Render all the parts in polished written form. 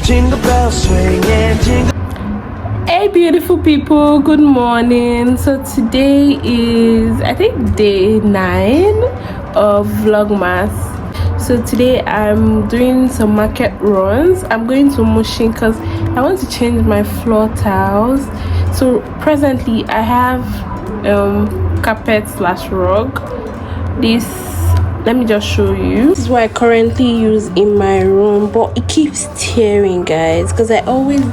Jingle bells swing and jingle. Hey beautiful people, good morning. So today is I think day 9 of Vlogmas. So today I'm doing some market runs. I'm going to Mushin because I want to change my floor tiles. So presently I have carpet slash rug. This, let me just show you. This is what I currently use in my room, but it keeps tearing, guys, because I always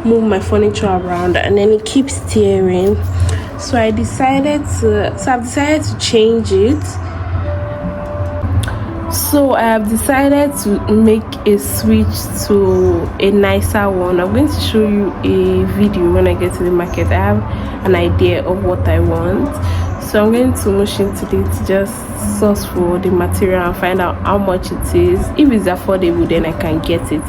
move my furniture around and then it keeps tearing. So I've decided to change it. So I have decided to make a switch to a nicer one. I'm going to show you a video when I get to the market. I have an idea of what I want. So I'm going to Mushin today to just source for the material and find out how much it is. If it's affordable, then I can get it.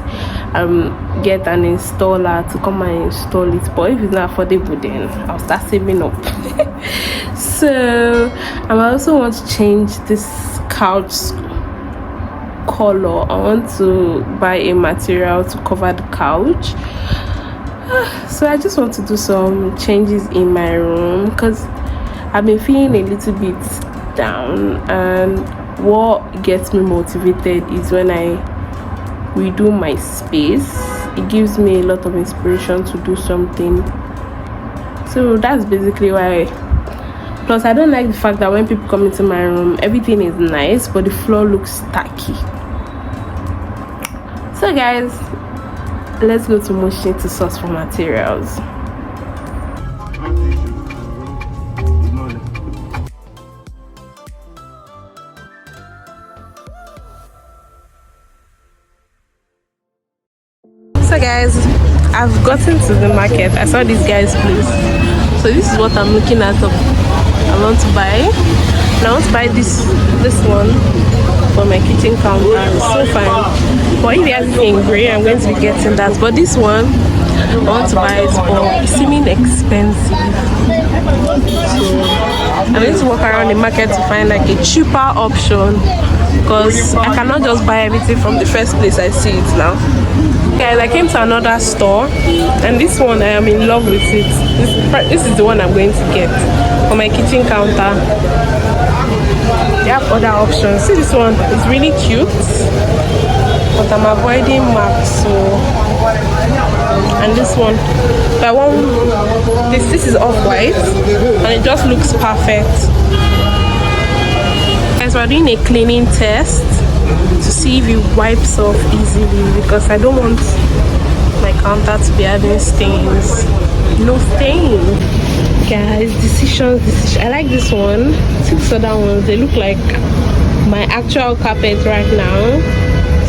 Get an installer to come and install it. But if it's not affordable, then I'll start saving up. So I also want to change this couch color. I want to buy a material to cover the couch. So I just want to do some changes in my room because I've been feeling a little bit down, and what gets me motivated is when I redo my space. It gives me a lot of inspiration to do something. So that's basically why. Plus I don't like the fact that when people come into my room, everything is nice but the floor looks tacky. So guys, let's go to Mushin to source for materials. So guys, I've gotten to the market. I saw this guy's place. So this is what I'm looking at. I want to buy. And I want to buy this one for my kitchen counter. It's so fine. But if it has in grey, I'm going to be getting that. But this one, I want to buy it, but it's seeming expensive. So I'm going to walk around the market to find like a cheaper option, because I cannot just buy everything from the first place I see it now. Guys, I came to another store and this one I am in love with it. This is the one I'm going to get for my kitchen counter. They have other options. See, this one is really cute, but I'm avoiding marks. So, and this one, so I want this is off-white and it just looks perfect. Guys, we're doing a cleaning test to see if it wipes off easily, because I don't want my counter to be having stains. No stain. Guys, decision. I like this one. 6 other ones, they look like my actual carpet right now,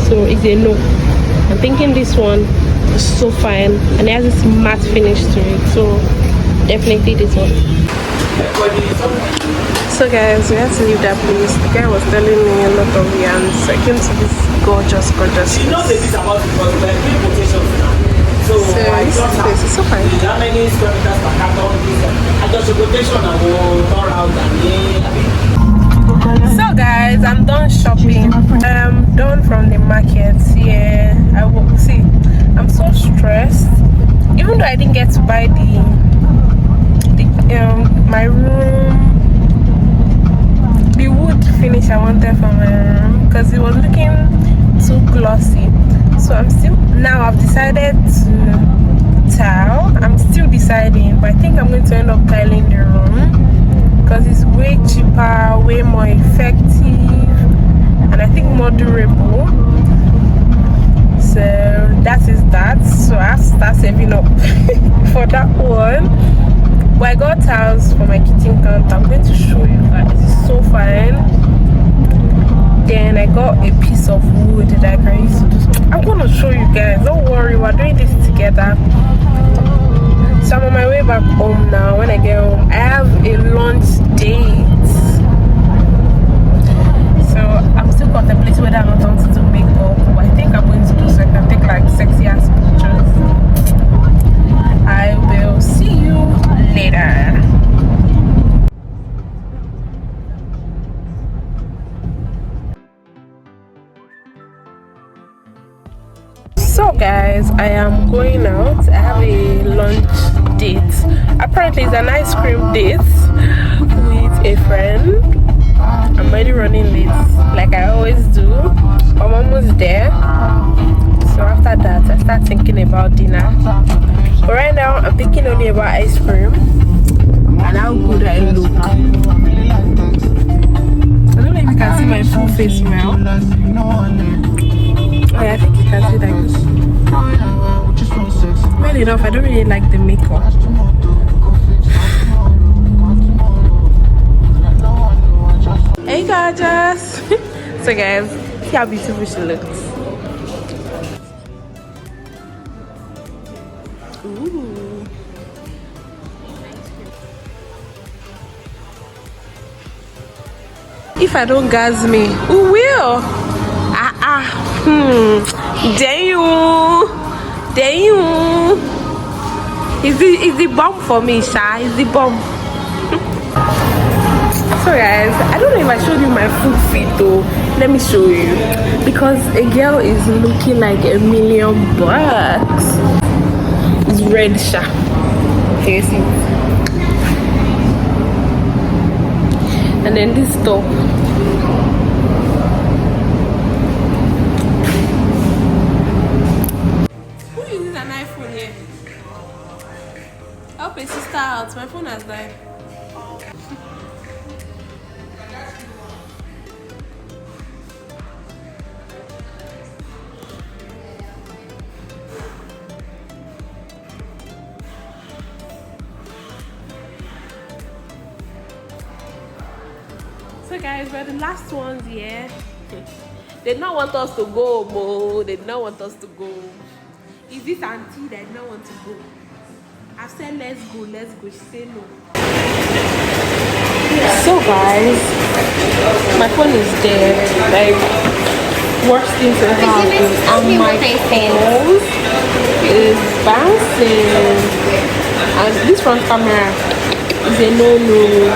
so it's a no. I'm thinking this one is so fine and it has this matte finish to it, so definitely this one. So guys, we had to leave that place. The guy was telling me a lot of yarns. I came to this gorgeous place. So this place is so fine. So guys, I'm done shopping. I'm done from the market. Yeah, I will see. I'm so stressed. Even though I didn't get to buy my room, the wood finish I wanted for my room, because it was looking too glossy. So I've decided to tile. I'm still deciding, but I think I'm going to end up tiling the room because it's way cheaper, way more effective, and I think more durable. So that is that. So I have to start saving up for that one. But I got tiles for my kitchen counter. I'm going to show you guys. It's so fine. Then I got a piece of wood that I can use to do. I'm gonna show you guys. Don't worry, we're doing this together. So I'm on my way back home now. When I get home, I have a lunch date. So I'm still contemplating whether I'm not going to do makeup. But I think I'm going to do so I can take like sexy ass pictures. I will see you later. So guys, I am going out. I have a lunch date. Apparently it's an ice cream date with a friend. I'm already running late like I always do. I'm almost there. So after that I start thinking about dinner. But right now I'm thinking only about ice cream and how good I look. I don't know if you can see my full face now. Oh yeah, I think you can see like this. Well enough, I don't really like the makeup. Hey gorgeous! So guys, see how beautiful she looks. Ooh. If I don't gas me, who will? Damn. Is the bomb for me, Sha? Is the bomb? So guys, I don't know if I showed you my food fit though. Let me show you. Because a girl is looking like $1,000,000. It's red, Sha. Can you see? And then this top. Who uses an iPhone here? Help a sister out. My phone has died. So guys, we're the last ones here. They did not want us to go, Mo. They did not want us to go. Is this auntie that did not want to go? I've said let's go. She said no. So guys, my phone is dead. Like worst thing to happen. And my phone is bouncing. And this front camera is a no-no.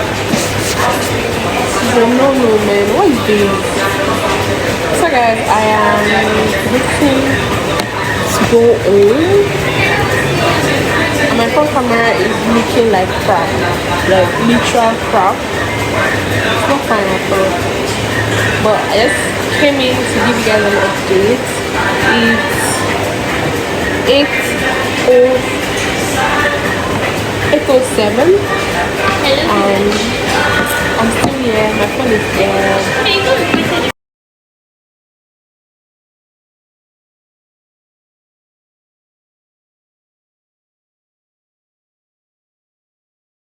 No, man. What is this? So guys, I am looking to go home. And my phone camera is looking like crap. Like literal crap. It's not fine at all. But I just came in to give you guys an update. It's 8:07. And I'm still here. My phone is dead.